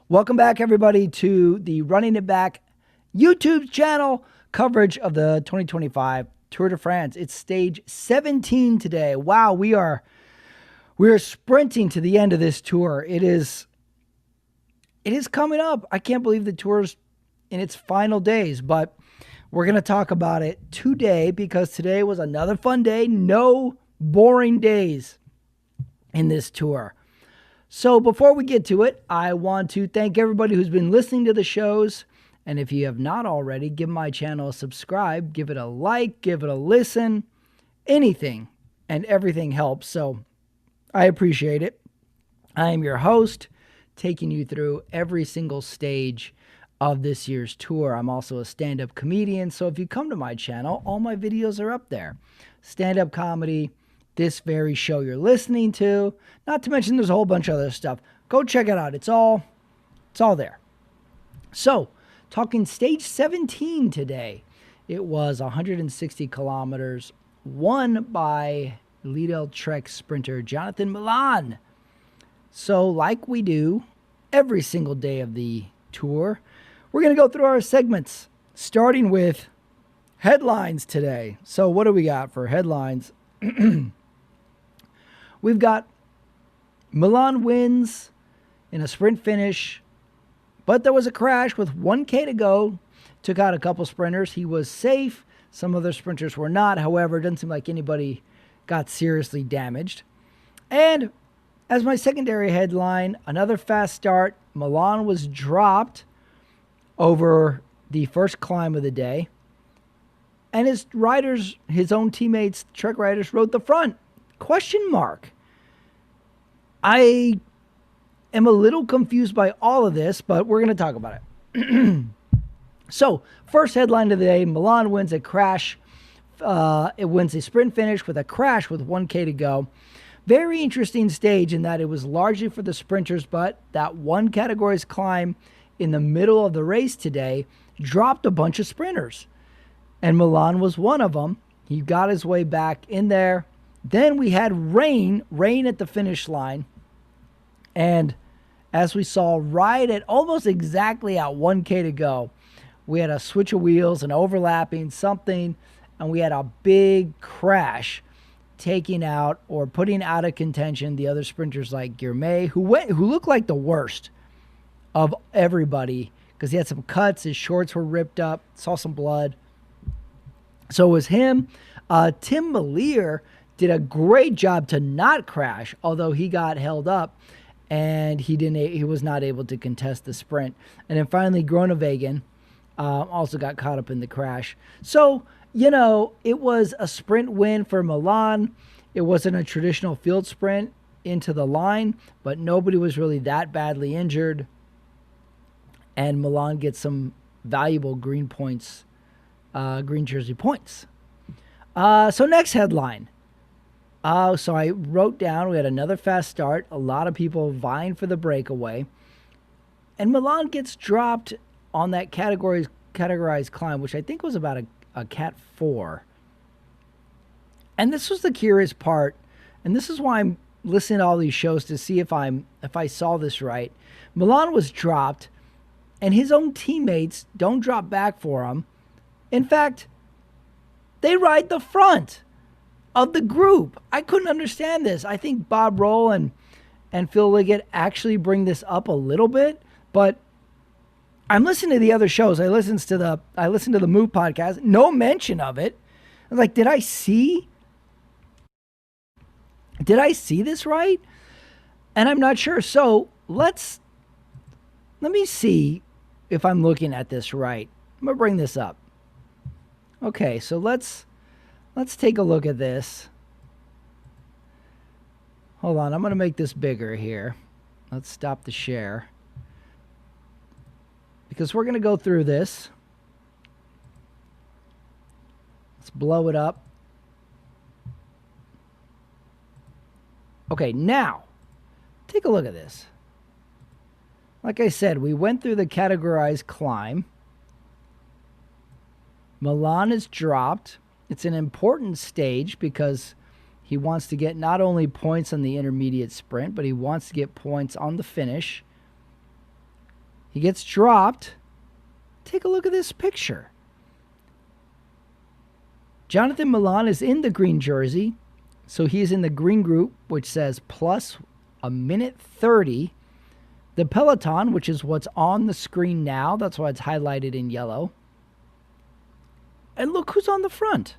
Welcome back, everybody, to the Running It Back YouTube channel coverage of the 2025 Tour de France. It's stage 17 today. Wow, we are sprinting to the end of this tour. It is coming up. I can't believe the tour's in its final days, but we're going to talk about it today because today was another fun day. No boring days in this tour. So before we get to it, I want to thank everybody who's been listening to the shows. And if you have not already, give my channel a subscribe, give it a like, give it a listen. Anything and everything helps. So I appreciate it. I am your host, taking you through every single stage of this year's tour. I'm also a stand-up comedian. So if you come to my channel, all my videos are up there. Stand-up comedy, this very show you're listening to, not to mention there's a whole bunch of other stuff. Go check it out. It's all there. So, talking stage 17 today. It was 160 kilometers, won by Lidl Trek sprinter Jonathan Milan. So, like we do every single day of the tour, we're going to go through our segments, starting with headlines today. So, what do we got for headlines? We've got Milan wins in a sprint finish, but there was a crash with 1K to go. Took out a couple sprinters. He was safe. Some other sprinters were not. However, it doesn't seem like anybody got seriously damaged. And as my secondary headline, another fast start. Milan was dropped over the first climb of the day. And his riders, his own teammates, Trek riders, rode the front. Question mark. I am a little confused by all of this, but we're going to talk about it. So, first headline of the day, Milan wins a crash. It wins a sprint finish with a crash with 1K to go. Very interesting stage in that it was largely for the sprinters, but that one category's climb in the middle of the race today dropped a bunch of sprinters. And Milan was one of them. He got his way back in there. Then we had rain at the finish line. And as we saw right at almost exactly at 1K to go, we had a switch of wheels and overlapping something, and we had a big crash taking out or putting out of contention the other sprinters like Guilherme, who looked like the worst of everybody because he had some cuts. His shorts were ripped up, saw some blood. So it was him. Tim Melier did a great job to not crash, although he got held up and he was not able to contest the sprint. And then finally, Groenewegen also got caught up in the crash. So, it was a sprint win for Milan. It wasn't a traditional field sprint into the line, but nobody was really that badly injured. And Milan gets some valuable green points, green jersey points. So next headline. So I wrote down, we had another fast start. A lot of people vying for the breakaway. And Milan gets dropped on that categorized climb, which I think was about a Cat 4. And this was the curious part. And this is why I'm listening to all these shows to see if I saw this right. Milan was dropped, and his own teammates don't drop back for him. In fact, they ride the front of the group. I couldn't understand this. I think Bob Roll and Phil Liggett actually bring this up a little bit, but I'm listening to the other shows. I listened to the Move podcast. No mention of it. I was like, did I see this right? And I'm not sure. So let me see if I'm looking at this right. I'm gonna bring this up. Okay, so let's take a look at this. Hold on, I'm going to make this bigger here. Let's stop the share. Because we're going to go through this. Let's blow it up. Okay, now, take a look at this. Like I said, we went through the categorized climb. Milan is dropped. It's an important stage because he wants to get not only points on the intermediate sprint, but he wants to get points on the finish. He gets dropped. Take a look at this picture. Jonathan Milan is in the green jersey. So he's in the green group, which says plus a minute 30. The peloton, which is what's on the screen now. That's why it's highlighted in yellow. And look who's on the front.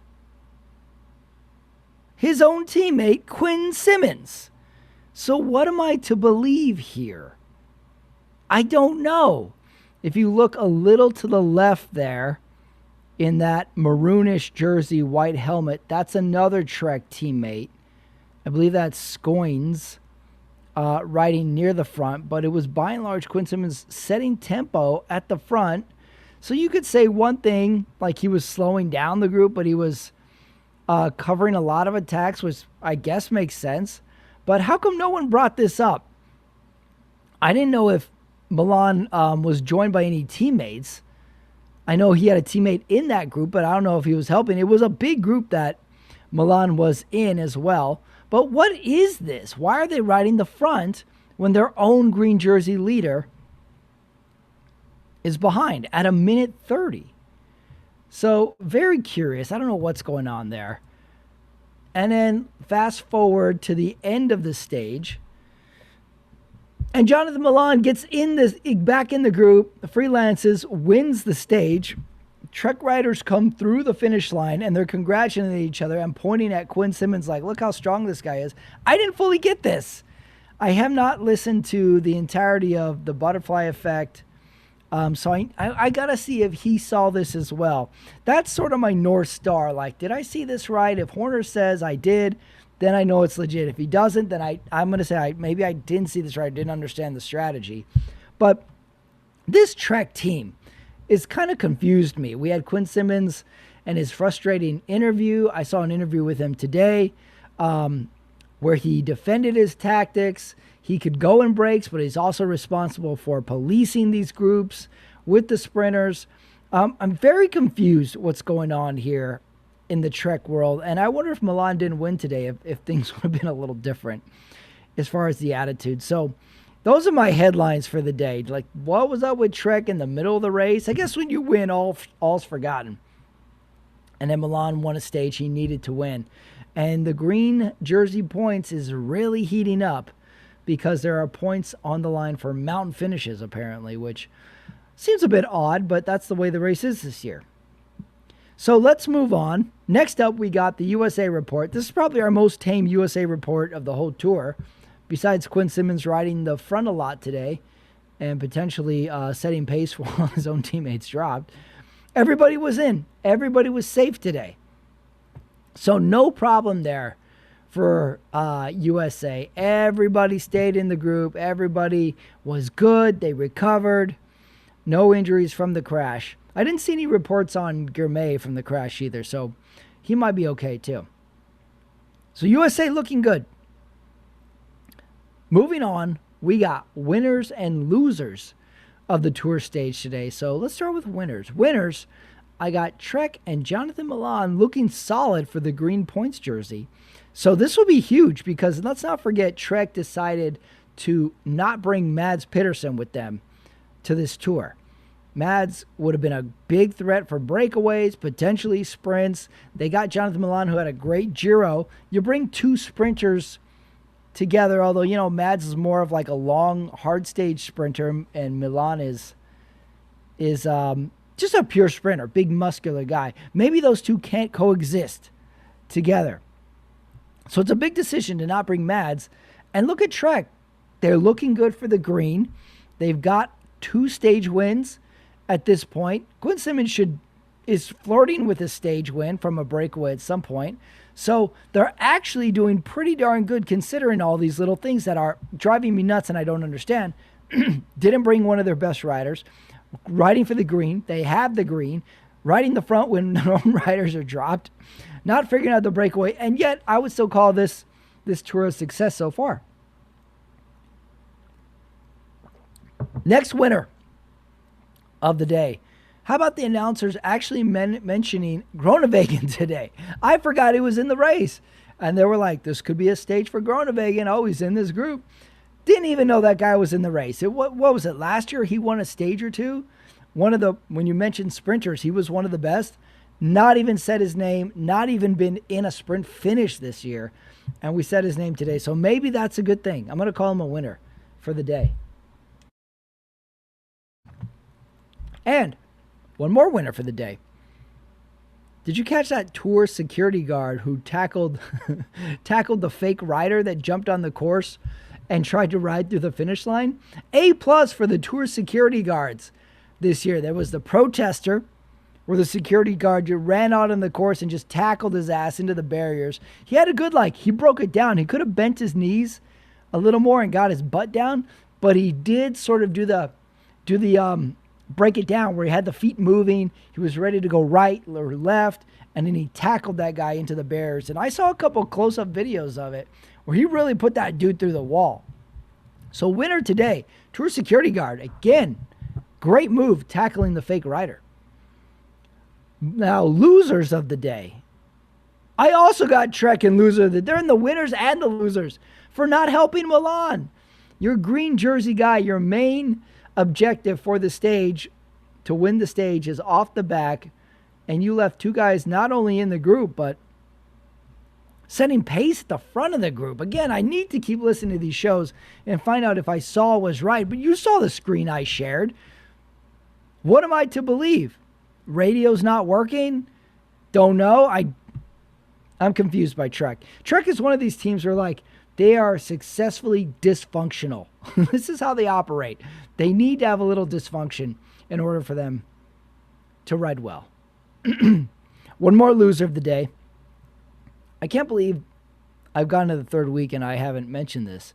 His own teammate, Quinn Simmons. So what am I to believe here? I don't know. If you look a little to the left there, in that maroonish jersey, white helmet, that's another Trek teammate. I believe that's Scoins riding near the front, but it was by and large Quinn Simmons setting tempo at the front. So you could say one thing, like he was slowing down the group, but he was covering a lot of attacks, which I guess makes sense. But how come no one brought this up? I didn't know if Milan was joined by any teammates. I know he had a teammate in that group, but I don't know if he was helping. It was a big group that Milan was in as well. But what is this? Why are they riding the front when their own green jersey leader is behind at a minute 30? So very curious. I don't know what's going on there. And then fast forward to the end of the stage. And Jonathan Milan gets back in the group, freelances, wins the stage. Trek riders come through the finish line, and they're congratulating each other and pointing at Quinn Simmons like, look how strong this guy is. I didn't fully get this. I have not listened to the entirety of the Butterfly Effect, so I got to see if he saw this as well. That's sort of my North Star. Like, did I see this right? If Horner says I did, then I know it's legit. If he doesn't, then I'm going to say maybe I didn't see this right. I didn't understand the strategy. But this Trek team is kind of confused me. We had Quinn Simmons and his frustrating interview. I saw an interview with him today where he defended his tactics. He could go in breaks, but he's also responsible for policing these groups with the sprinters. I'm very confused what's going on here in the Trek world, and I wonder if Milan didn't win today, if things would have been a little different as far as the attitude. So those are my headlines for the day. Like, what was up with Trek in the middle of the race? I guess when you win, all's forgotten. And then Milan won a stage he needed to win. And the green jersey points is really heating up because there are points on the line for mountain finishes, apparently, which seems a bit odd, but that's the way the race is this year. So let's move on. Next up, we got the USA report. This is probably our most tame USA report of the whole tour, besides Quinn Simmons riding the front a lot today and potentially setting pace while his own teammates dropped. Everybody was in. Everybody was safe today. So no problem there for USA. Everybody stayed in the group. Everybody was good. They recovered. No injuries from the crash. I didn't see any reports on Gourmet from the crash either, so he might be okay too. So USA looking good. Moving on, we got winners and losers of the tour stage today. So let's start with winners. Winners, I got Trek and Jonathan Milan looking solid for the green points jersey. So this will be huge because let's not forget Trek decided to not bring Mads Pedersen with them to this tour. Mads would have been a big threat for breakaways, potentially sprints. They got Jonathan Milan, who had a great Giro. You bring two sprinters together, although, you know, Mads is more of like a long, hard stage sprinter, and Milan is just a pure sprinter, big muscular guy. Maybe those two can't coexist together. So it's a big decision to not bring Mads. And look at Trek. They're looking good for the green. They've got 2 stage wins at this point. Quinn Simmons is flirting with a stage win from a breakaway at some point. So they're actually doing pretty darn good considering all these little things that are driving me nuts and I don't understand. Didn't bring one of their best riders. Riding for the green. They have the green. Riding the front when their own riders are dropped. Not figuring out the breakaway. And yet I would still call this tour a success so far. Next winner of the day. How about the announcers actually mentioning Groenewegen today? I forgot he was in the race. And they were like, this could be a stage for Groenewegen. Oh, he's in this group. Didn't even know that guy was in the race. What was it? Last year he won a stage or two. When you mentioned sprinters, he was one of the best. Not even said his name, not even been in a sprint finish this year. And we said his name today. So maybe that's a good thing. I'm going to call him a winner for the day. And one more winner for the day. Did you catch that Tour security guard who tackled the fake rider that jumped on the course and tried to ride through the finish line? A+ for the Tour security guards this year. There was the protester where the security guard just ran out on the course and just tackled his ass into the barriers. He had a good, he broke it down. He could have bent his knees a little more and got his butt down, but he did sort of do the break it down where he had the feet moving. He was ready to go right or left, and then he tackled that guy into the barriers. And I saw a couple close-up videos of it where he really put that dude through the wall. So winner today, Tour security guard. Again, great move tackling the fake rider. Now, losers of the day. I also got Trek and loser. They're in the winners and the losers for not helping Milan. Your green jersey guy, your main objective for the stage, to win the stage, is off the back, and you left two guys not only in the group, but setting pace at the front of the group. Again, I need to keep listening to these shows and find out if I saw was right, but you saw the screen I shared. What am I to believe? Radio's not working? Don't know. I'm confused by Trek. Trek is one of these teams where they are successfully dysfunctional. This is how they operate. They need to have a little dysfunction in order for them to ride well. One more loser of the day. I can't believe I've gone to the third week and I haven't mentioned this.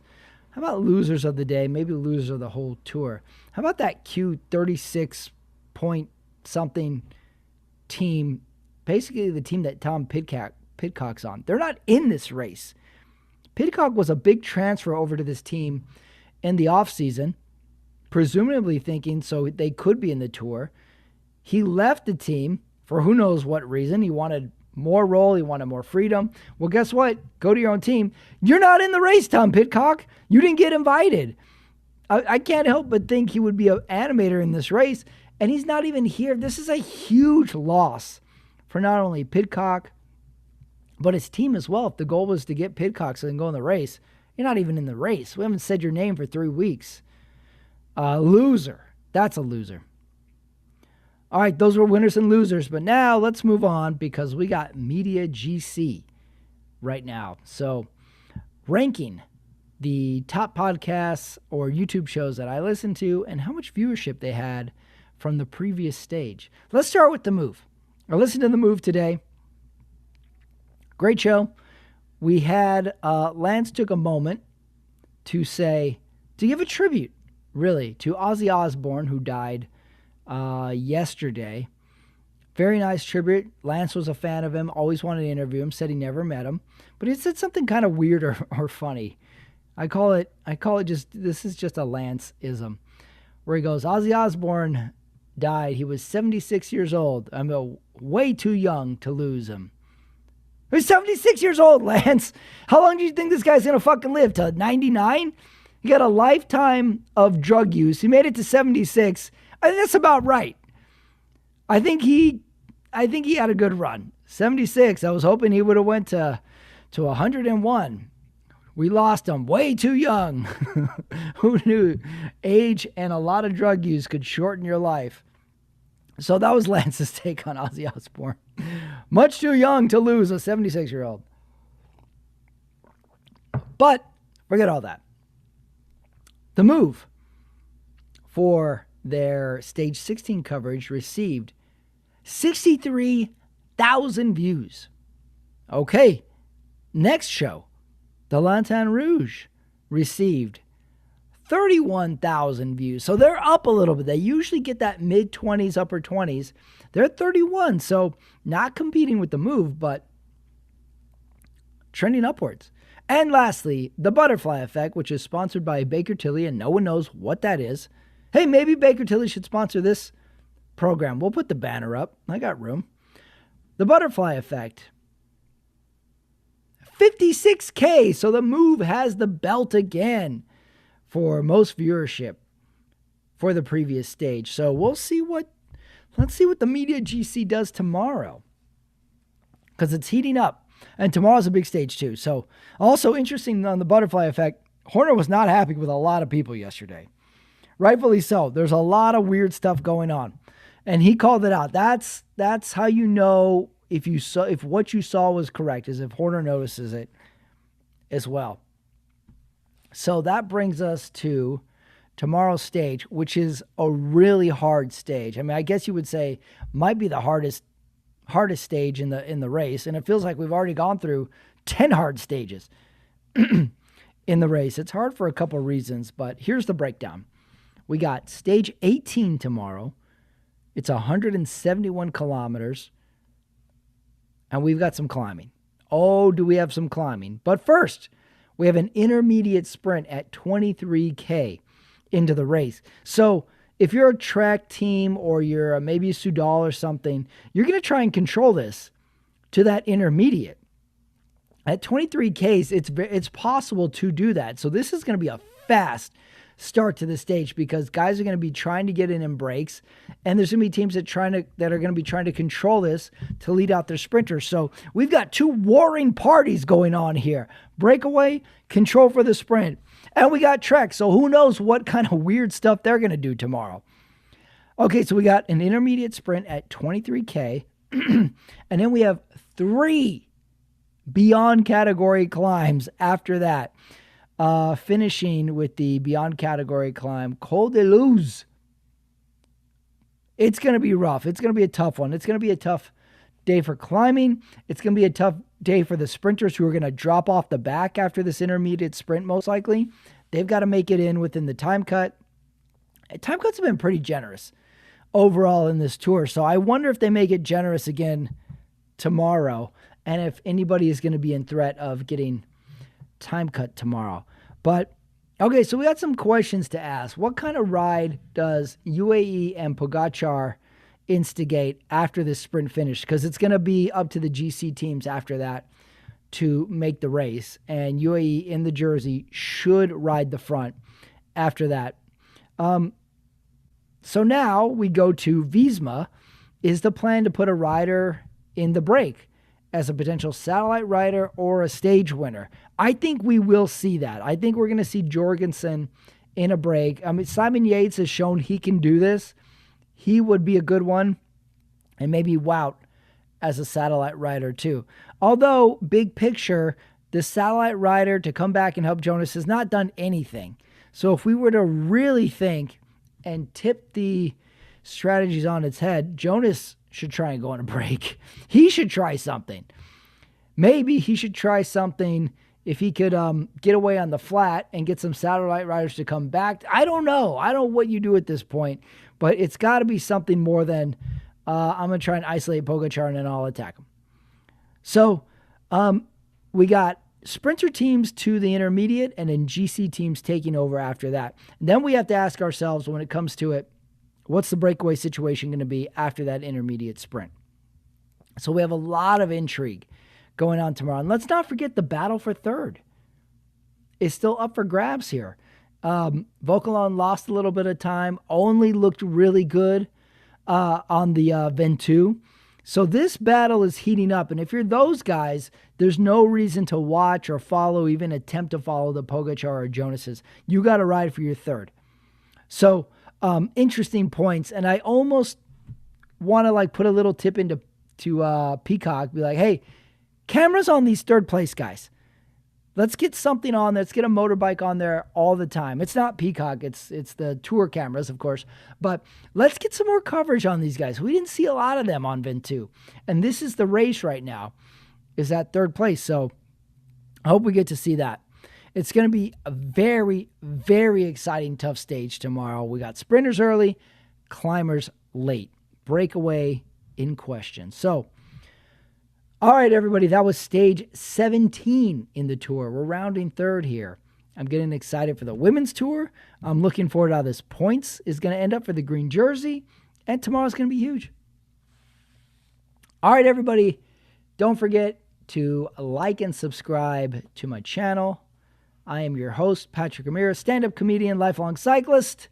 How about losers of the day? Maybe losers of the whole tour. How about that Q36 point something team? Basically the team that Tom Pidcock's on. They're not in this race. Pidcock was a big transfer over to this team in the offseason, presumably thinking so they could be in the tour. He left the team for who knows what reason. He wanted more role. He wanted more freedom. Well, guess what? Go to your own team. You're not in the race, Tom Pidcock. You didn't get invited. I can't help but think he would be an animator in this race, and he's not even here. This is a huge loss for not only Pidcock, but his team as well. If the goal was to get Pidcock so they can go in the race, you're not even in the race. We haven't said your name for 3 weeks. Loser. That's a loser. All right, those were winners and losers. But now let's move on because we got Media GC right now. So ranking the top podcasts or YouTube shows that I listen to and how much viewership they had from the previous stage. Let's start with The Move. I listened to The Move today. Great show. We had Lance took a moment to give a tribute, really, to Ozzy Osbourne, who died yesterday. Very nice tribute. Lance was a fan of him, always wanted to interview him, said he never met him, but he said something kind of weird or funny. I call it this is just a Lance-ism, where he goes, Ozzy Osbourne died. He was 76 years old. I'm way too young to lose him. He's 76 years old, Lance. How long do you think this guy's going to fucking live? Till 99? He got a lifetime of drug use. He made it to 76. I think that's about right. I think he had a good run. 76. I was hoping he would have went to 101. We lost him way too young. Who knew age and a lot of drug use could shorten your life? So that was Lance's take on Ozzy Osbourne. Much too young to lose a 76-year-old. But forget all that. The Move, for their Stage 16 coverage, received 63,000 views. Okay, next show, the Lanterne Rouge, received 31,000 views. So they're up a little bit. They usually get that mid-20s, upper 20s. They're at 31, so not competing with The Move, but trending upwards. And lastly, The Butterfly Effect, which is sponsored by Baker Tilly, and no one knows what that is. Hey, maybe Baker Tilly should sponsor this program. We'll put the banner up. I got room. The Butterfly Effect, 56K, so The Move has the belt again for most viewership for the previous stage. So let's see what the Media GC does tomorrow, because it's heating up. And tomorrow's a big stage too. So also interesting on the butterfly effect, Horner was not happy with a lot of people yesterday. Rightfully so. There's a lot of weird stuff going on. And he called it out. That's how you know if what you saw was correct, is if Horner notices it as well. So that brings us to tomorrow's stage, which is a really hard stage. I mean, I guess you would say might be the hardest stage in the race, and it feels like we've already gone through 10 hard stages in the race. It's hard for a couple of reasons, but here's the breakdown. We got stage 18 tomorrow. It's 171 kilometers, and we've got some climbing. Oh, do we have some climbing? But first, we have an intermediate sprint at 23K into the race. So if you're a track team or you're maybe a Soudal or something, you're going to try and control this to that intermediate. At 23Ks, it's possible to do that. So this is going to be a fast start to the stage, because guys are going to be trying to get in breaks, and there's going to be teams that are going to be trying to control this to lead out their sprinters. So we've got two warring parties going on here: breakaway, control for the sprint, and we got Trek. So who knows what kind of weird stuff they're going to do tomorrow. Okay, so we got an intermediate sprint at 23K, and then we have 3 beyond category climbs after that. Finishing with the beyond category climb, Col de Luz. It's going to be rough. It's going to be a tough one. It's going to be a tough day for climbing. It's going to be a tough day for the sprinters who are going to drop off the back after this intermediate sprint, most likely. They've got to make it in within the time cut. Time cuts have been pretty generous overall in this tour, so I wonder if they make it generous again tomorrow, and if anybody is going to be in threat of getting time cut tomorrow. But okay, so we got some questions to ask. What kind of ride does UAE and Pogacar instigate after this sprint finish? Because it's going to be up to the GC teams after that to make the race, and UAE in the jersey should ride the front after that. So now we go to Visma. Is the plan to put a rider in the break as a potential satellite rider or a stage winner? I think we will see that. I think we're going to see Jorgensen in a break. I mean, Simon Yates has shown he can do this. He would be a good one. And maybe Wout as a satellite rider too. Although, big picture, the satellite rider to come back and help Jonas has not done anything. So if we were to really think and tip the strategies on its head, Jonas should try and go on a break. He should try something. Maybe he should try something if he could get away on the flat and get some satellite riders to come back. I don't know. I don't know what you do at this point, but it's got to be something more than I'm going to try and isolate Pogacar and then I'll attack him. So we got sprinter teams to the intermediate and then GC teams taking over after that. And then we have to ask ourselves, when it comes to it, what's the breakaway situation going to be after that intermediate sprint? So we have a lot of intrigue going on tomorrow. And let's not forget the battle for third is still up for grabs here. Vauquelin lost a little bit of time, only looked really good on the Ventoux. So this battle is heating up. And if you're those guys, there's no reason to watch or follow, even attempt to follow the Pogacar or Jonas's. You got to ride for your third. So interesting points. And I almost want to put a little tip into Peacock, be like, hey, cameras on these third place guys. Let's get something on. Let's get a motorbike on there all the time. It's not Peacock. It's the tour cameras, of course. But let's get some more coverage on these guys. We didn't see a lot of them on Ventoux. And this is the race right now, is that third place. So I hope we get to see that. It's going to be a very, very exciting, tough stage tomorrow. We got sprinters early, climbers late. Breakaway in question. So, all right, everybody, that was stage 17 in the tour. We're rounding third here. I'm getting excited for the women's tour. I'm looking forward to how this points is going to end up for the green jersey. And tomorrow's going to be huge. All right, everybody, don't forget to like and subscribe to my channel. I am your host, Patrick Ramirez, stand-up comedian, lifelong cyclist,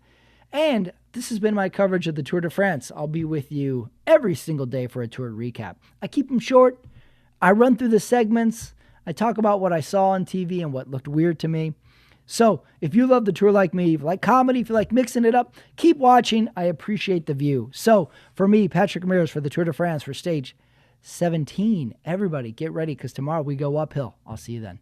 and this has been my coverage of the Tour de France. I'll be with you every single day for a tour recap. I keep them short. I run through the segments. I talk about what I saw on TV and what looked weird to me. So if you love the tour like me, if you like comedy, if you like mixing it up, keep watching. I appreciate the view. So for me, Patrick Ramirez for the Tour de France for stage 17, everybody get ready because tomorrow we go uphill. I'll see you then.